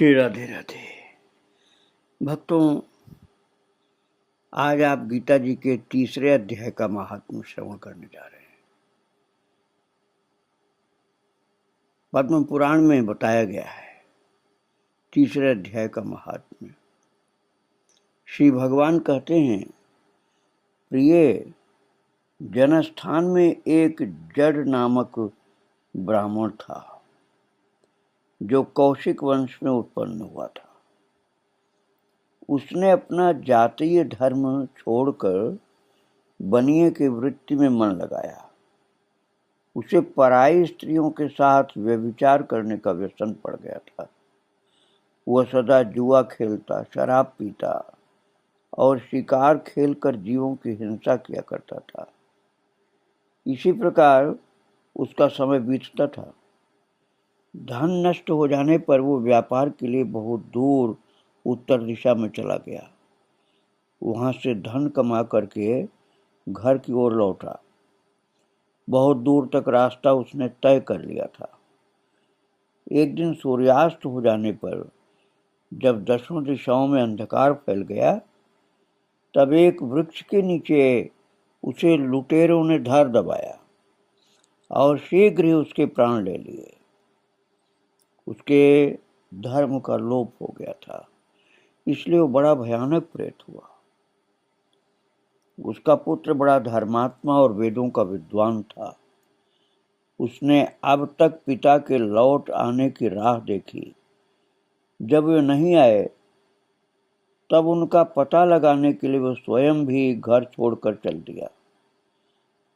श्री राधे राधे भक्तों, आज आप गीता जी के तीसरे अध्याय का महात्म्य श्रवण करने जा रहे हैं। पद्म पुराण में बताया गया है तीसरे अध्याय का महात्म्य। श्री भगवान कहते हैं, प्रिय, जनस्थान में एक जड़ नामक ब्राह्मण था जो कौशिक वंश में उत्पन्न हुआ था। उसने अपना जातीय धर्म छोड़कर बनिए की वृत्ति में मन लगाया। उसे पराई स्त्रियों के साथ व्यभिचार करने का व्यसन पड़ गया था। वह सदा जुआ खेलता, शराब पीता और शिकार खेलकर जीवों की हिंसा किया करता था। इसी प्रकार उसका समय बीतता था। धन नष्ट हो जाने पर वो व्यापार के लिए बहुत दूर उत्तर दिशा में चला गया। वहां से धन कमा करके घर की ओर लौटा। बहुत दूर तक रास्ता उसने तय कर लिया था। एक दिन सूर्यास्त हो जाने पर जब दसों दिशाओं में अंधकार फैल गया, तब एक वृक्ष के नीचे उसे लुटेरों ने धर दबाया और शीघ्र ही उसके प्राण ले लिए। उसके धर्म का लोप हो गया था, इसलिए वो बड़ा भयानक प्रेत हुआ। उसका पुत्र बड़ा धर्मात्मा और वेदों का विद्वान था। उसने अब तक पिता के लौट आने की राह देखी। जब वे नहीं आए, तब उनका पता लगाने के लिए वह स्वयं भी घर छोड़कर चल दिया।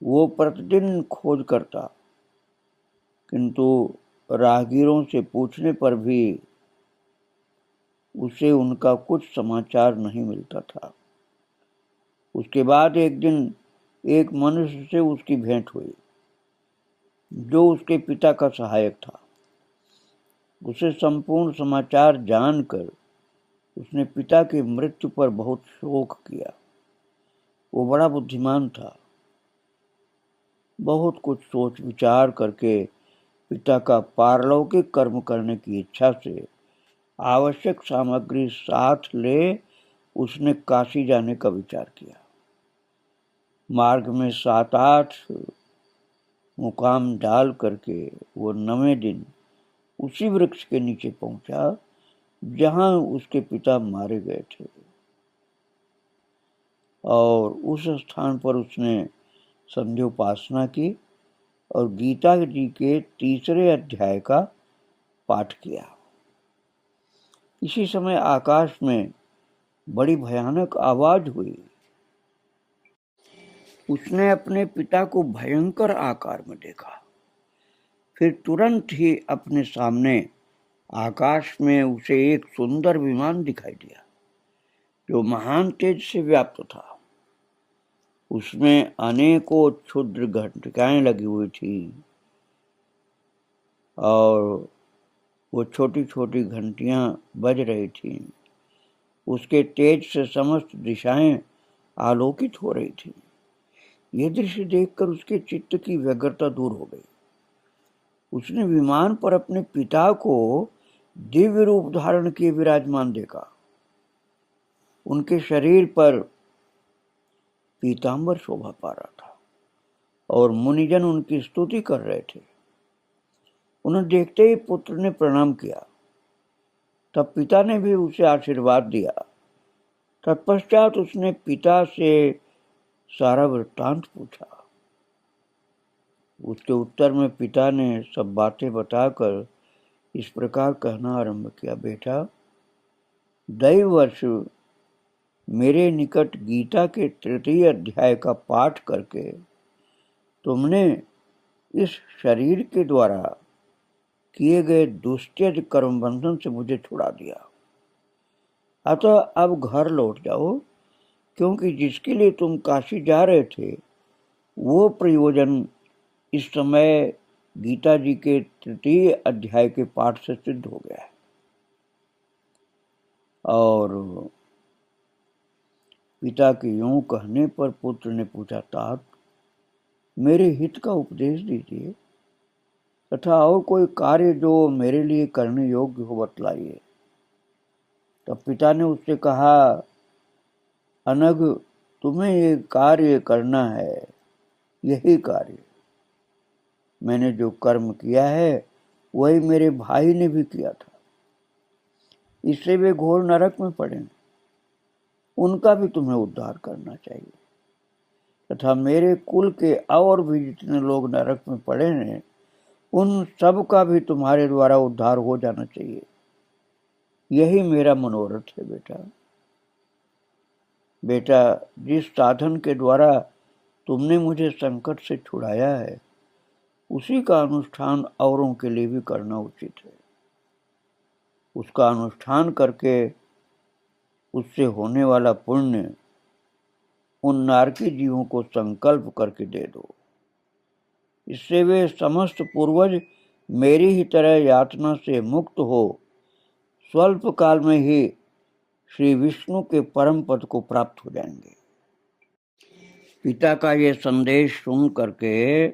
वो प्रतिदिन खोज करता, किंतु राहगीरों से पूछने पर भी उसे उनका कुछ समाचार नहीं मिलता था। उसके बाद एक दिन एक मनुष्य से उसकी भेंट हुई जो उसके पिता का सहायक था। उसे संपूर्ण समाचार जानकर उसने पिता की मृत्यु पर बहुत शोक किया। वो बड़ा बुद्धिमान था। बहुत कुछ सोच विचार करके पिता का पारलौकिक कर्म करने की इच्छा से आवश्यक सामग्री साथ ले उसने काशी जाने का विचार किया। मार्ग में 7-8 मुकाम डाल करके वो 9वें दिन उसी वृक्ष के नीचे पहुंचा जहां उसके पिता मारे गए थे, और उस स्थान पर उसने संध्योपासना की और गीता जी के तीसरे अध्याय का पाठ किया। इसी समय आकाश में बड़ी भयानक आवाज हुई। उसने अपने पिता को भयंकर आकार में देखा। फिर तुरंत ही अपने सामने आकाश में उसे एक सुंदर विमान दिखाई दिया जो महान तेज से व्याप्त था। उसमें अनेकों क्षुद्र घंटिकाएं लगी हुई थी और वो छोटी छोटी घंटियां बज रही थीं। उसके तेज से समस्त दिशाएं आलोकित हो रही थी। यह दृश्य देखकर उसके चित्त की व्यग्रता दूर हो गई। उसने विमान पर अपने पिता को दिव्य रूप धारण किए विराजमान देखा। उनके शरीर पर पीतांबर शोभा पा रहा था और मुनिजन उनकी स्तुति कर रहे थे। उन्हें देखते ही पुत्र ने प्रणाम किया। तब पिता ने भी उसे आशीर्वाद दिया। तत्पश्चात उसने पिता से सारा वृत्तांत पूछा। उसके उत्तर में पिता ने सब बातें बताकर इस प्रकार कहना आरंभ किया, बेटा, दैव वर्ष मेरे निकट गीता के तृतीय अध्याय का पाठ करके तुमने इस शरीर के द्वारा किए गए दुष्त्यज कर्म बंधन से मुझे छुड़ा दिया। अतः अब घर लौट जाओ, क्योंकि जिसके लिए तुम काशी जा रहे थे वो प्रयोजन इस समय गीता जी के तृतीय अध्याय के पाठ से सिद्ध हो गया है। और पिता के यूं कहने पर पुत्र ने पूछा, तात, मेरे हित का उपदेश दीजिए तथा और कोई कार्य जो मेरे लिए करने योग्य हो बतलाइए। तब पिता ने उससे कहा, अनग, तुम्हें ये कार्य करना है, यही कार्य। मैंने जो कर्म किया है वही मेरे भाई ने भी किया था, इससे वे घोर नरक में पड़े, उनका भी तुम्हें उद्धार करना चाहिए। तथा मेरे कुल के और भी जितने लोग नरक में पड़े हैं, उन सब का भी तुम्हारे द्वारा उद्धार हो जाना चाहिए। यही मेरा मनोरथ है बेटा। बेटा, जिस साधन के द्वारा तुमने मुझे संकट से छुड़ाया है, उसी का अनुष्ठान औरों के लिए भी करना उचित है। उसका अनुष्ठान करके उससे होने वाला पुण्य उन नारकी जीवों को संकल्प करके दे दो। इससे वे समस्त पूर्वज मेरी ही तरह यातना से मुक्त हो स्वल्प काल में ही श्री विष्णु के परम पद को प्राप्त हो जाएंगे। पिता का ये संदेश सुन करके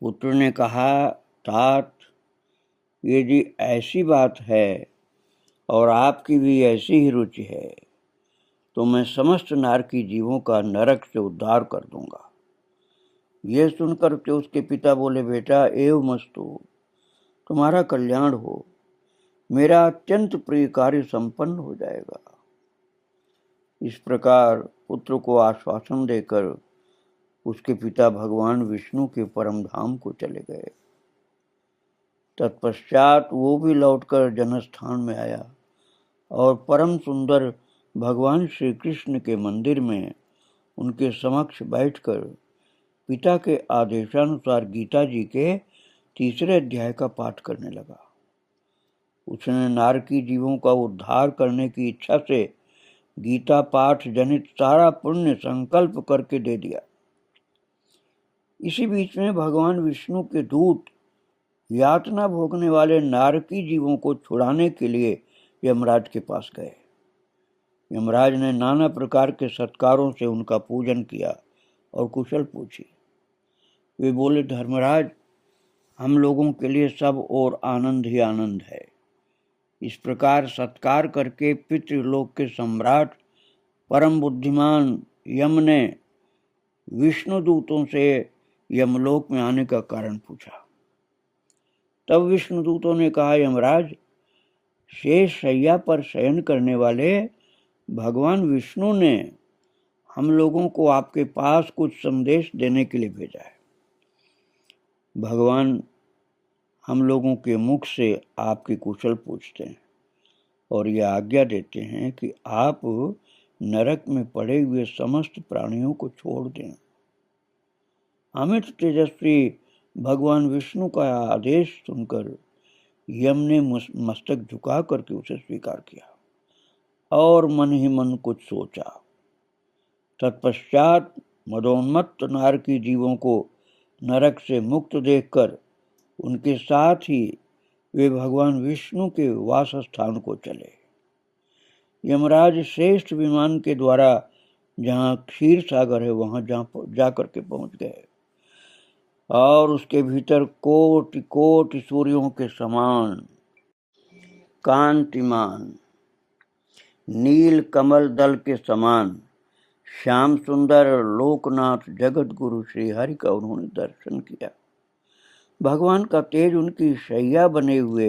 पुत्र ने कहा, तात, यदि ऐसी बात है और आपकी भी ऐसी ही रुचि है तो मैं समस्त नारकी जीवों का नरक से उद्धार कर दूंगा। यह सुनकर के उसके पिता बोले, बेटा एवमस्तु, तुम्हारा कल्याण हो, मेरा अत्यंत प्रिय कार्य संपन्न हो जाएगा। इस प्रकार पुत्र को आश्वासन देकर उसके पिता भगवान विष्णु के परम धाम को चले गए। तत्पश्चात वो भी लौटकर जनस्थान में आया और परम सुंदर भगवान श्री कृष्ण के मंदिर में उनके समक्ष बैठकर पिता के आदेशानुसार गीता जी के 3 अध्याय का पाठ करने लगा। उसने नारकी जीवों का उद्धार करने की इच्छा से गीता पाठ जनित सारा पुण्य संकल्प करके दे दिया। इसी बीच में भगवान विष्णु के दूत यातना भोगने वाले नारकी जीवों को छुड़ाने के लिए यमराज के पास गए। यमराज ने नाना प्रकार के सत्कारों से उनका पूजन किया और कुशल पूछी। वे बोले, धर्मराज, हम लोगों के लिए सब और आनंद ही आनंद है। इस प्रकार सत्कार करके पितृलोक के सम्राट परम बुद्धिमान यम ने विष्णु दूतों से यमलोक में आने का कारण पूछा। तब विष्णु दूतों ने कहा, यमराज, शेष शैया पर शयन करने वाले भगवान विष्णु ने हम लोगों को आपके पास कुछ संदेश देने के लिए भेजा है। भगवान हम लोगों के मुख से आपकी कुशल पूछते हैं और ये आज्ञा देते हैं कि आप नरक में पड़े हुए समस्त प्राणियों को छोड़ दें। अमित तेजस्वी भगवान विष्णु का आदेश सुनकर यम ने मस्तक झुका करके उसे स्वीकार किया और मन ही मन कुछ सोचा। तत्पश्चात मदोन्मत्त नारकी जीवों को नरक से मुक्त देखकर उनके साथ ही वे भगवान विष्णु के वास स्थान को चले। यमराज श्रेष्ठ विमान के द्वारा जहाँ क्षीर सागर है वहां जाकर के पहुंच गए और उसके भीतर कोटि कोटि सूर्यों के समान कांतिमान, नील कमल दल के समान श्याम सुंदर लोकनाथ जगत गुरु श्री हरि का उन्होंने दर्शन किया। भगवान का तेज उनकी शैया बने हुए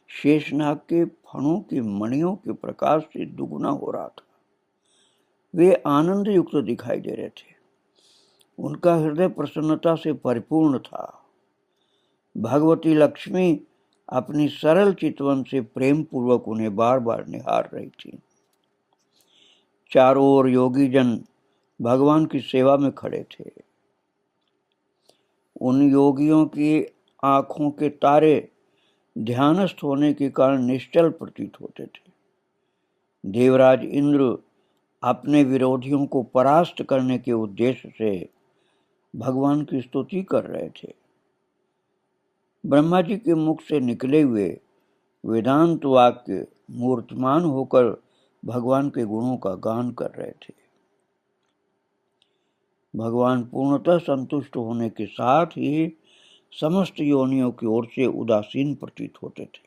शेषनाग के फणों की मणियों के प्रकाश से दुगुना हो रहा था। वे आनंद युक्त दिखाई दे रहे थे। उनका हृदय प्रसन्नता से परिपूर्ण था। भगवती लक्ष्मी अपनी सरल चितवन से प्रेम पूर्वक उन्हें बार बार निहार रही थी। चारों ओर योगी जन भगवान की सेवा में खड़े थे। उन योगियों की आंखों के तारे ध्यानस्थ होने के कारण निश्चल प्रतीत होते थे। देवराज इंद्र अपने विरोधियों को परास्त करने के उद्देश्य से भगवान की स्तुति कर रहे थे। ब्रह्मा जी के मुख से निकले हुए वेदांत वाक्य मूर्तिमान होकर भगवान के गुणों का गान कर रहे थे। भगवान पूर्णतः संतुष्ट होने के साथ ही समस्त योनियों की ओर से उदासीन प्रतीत होते थे।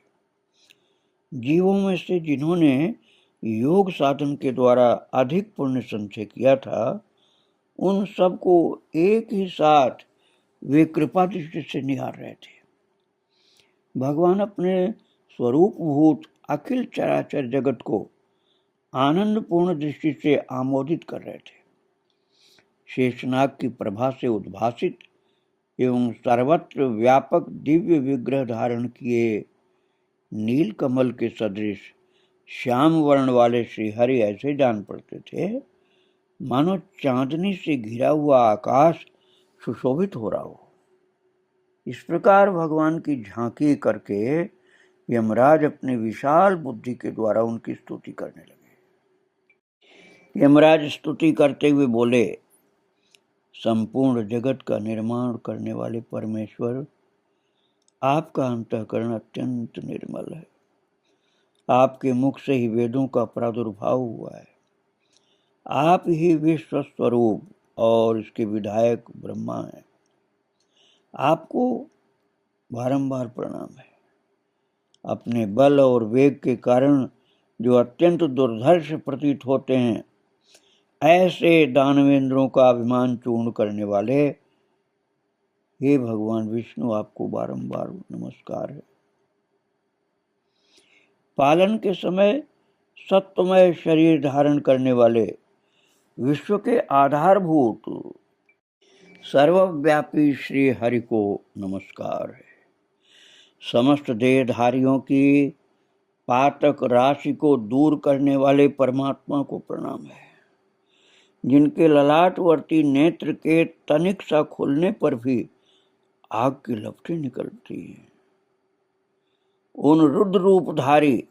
जीवों में से जिन्होंने योग साधन के द्वारा अधिक पुण्य संचय किया था, उन सबको एक ही साथ वे कृपा दृष्टि से निहार रहे थे। भगवान अपने स्वरूपभूत अखिल चराचर जगत को आनंदपूर्ण दृष्टि से आमोदित कर रहे थे। शेषनाग की प्रभा से उद्भासित एवं सर्वत्र व्यापक दिव्य विग्रह धारण किए नील कमल के सदृश श्याम वर्ण वाले श्रीहरि ऐसे जान पड़ते थे मानो चांदनी से घिरा हुआ आकाश सुशोभित हो रहा हो। इस प्रकार भगवान की झांकी करके यमराज अपनी विशाल बुद्धि के द्वारा उनकी स्तुति करने लगे। यमराज स्तुति करते हुए बोले, संपूर्ण जगत का निर्माण करने वाले परमेश्वर, आपका अंतःकरण अत्यंत निर्मल है। आपके मुख से ही वेदों का प्रादुर्भाव हुआ है। आप ही विश्व स्वरूप और इसके विधायक ब्रह्मा हैं। आपको बारंबार प्रणाम है। अपने बल और वेग के कारण जो अत्यंत दुर्धर्ष प्रतीत होते हैं, ऐसे दानवेंद्रों का अभिमान चूर्ण करने वाले हे भगवान विष्णु, आपको बारंबार नमस्कार है। पालन के समय सत्वमय शरीर धारण करने वाले विश्व के आधारभूत सर्वव्यापी श्री हरि को नमस्कार है। समस्त देहधारियों की पातक राशि को दूर करने वाले परमात्मा को प्रणाम है। जिनके ललाटवर्ती नेत्र के तनिक सा खुलने पर भी आग की लपटें निकलती हैं, उन रुद्र रूपधारी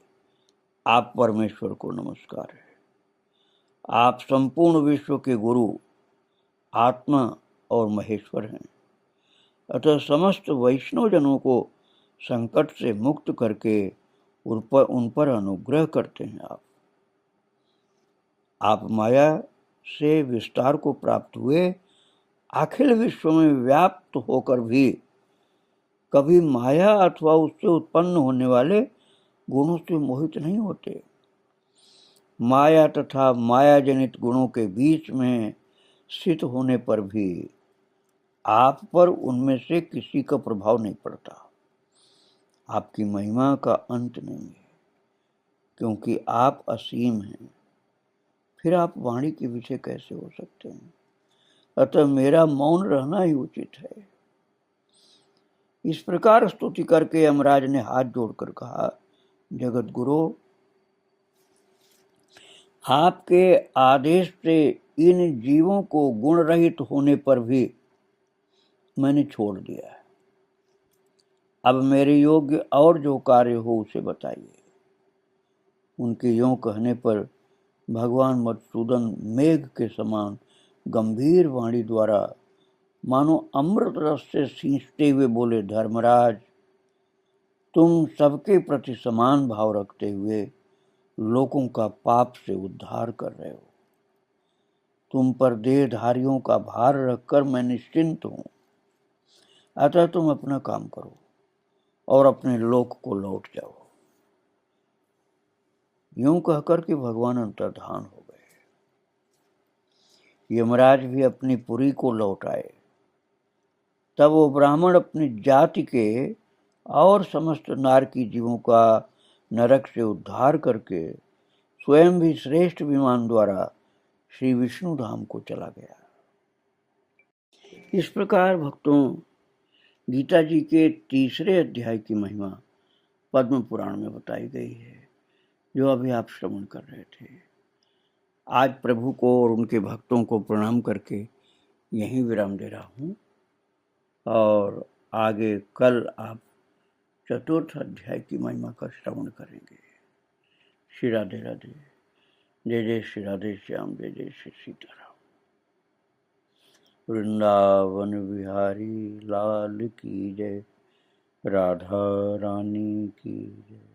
आप परमेश्वर को नमस्कार है। आप संपूर्ण विश्व के गुरु, आत्मा और महेश्वर हैं। अतः समस्त वैष्णव जनों को संकट से मुक्त करके उन पर अनुग्रह करते हैं। आप माया से विस्तार को प्राप्त हुए अखिल विश्व में व्याप्त होकर भी कभी माया अथवा उससे उत्पन्न होने वाले गुणों से मोहित नहीं होते। माया तथा माया जनित गुणों के बीच में स्थित होने पर भी आप पर उनमें से किसी का प्रभाव नहीं पड़ता। आपकी महिमा का अंत नहीं है, क्योंकि आप असीम हैं। फिर आप वाणी के विषय कैसे हो सकते हैं? अतः मेरा मौन रहना ही उचित है। इस प्रकार स्तुति करके यमराज ने हाथ जोड़कर कहा, जगत गुरु, आपके आदेश से इन जीवों को गुण रहित होने पर भी मैंने छोड़ दिया है। अब मेरे योग्य और जो कार्य हो उसे बताइए। उनके यों कहने पर भगवान मधुसूदन मेघ के समान गंभीर वाणी द्वारा मानो अमृत रस से सींचते हुए बोले, धर्मराज, तुम सबके प्रति समान भाव रखते हुए लोगों का पाप से उद्धार कर रहे हो। तुम पर देहधारियों का भार रखकर मैं निश्चिंत हूं। अतः तुम अपना काम करो और अपने लोक को लौट जाओ। यूं कहकर के भगवान अंतर्धान हो गए। यमराज भी अपनी पुरी को लौट आए। तब वो ब्राह्मण अपनी जाति के और समस्त नारकी जीवों का नरक से उद्धार करके स्वयं भी श्रेष्ठ विमान द्वारा श्री विष्णु धाम को चला गया। इस प्रकार भक्तों, गीता जी के 3 अध्याय की महिमा पद्म पुराण में बताई गई है, जो अभी आप श्रवण कर रहे थे। आज प्रभु को और उनके भक्तों को प्रणाम करके यहीं विराम दे रहा हूँ, और आगे कल आप 4th अध्याय की महिमा का श्रवण करेंगे। श्री राधे राधे। जय जय श्री राधे श्याम, जय जय श्री सीताराम। वृंदावन बिहारी लाल की जय, राधा रानी की जय।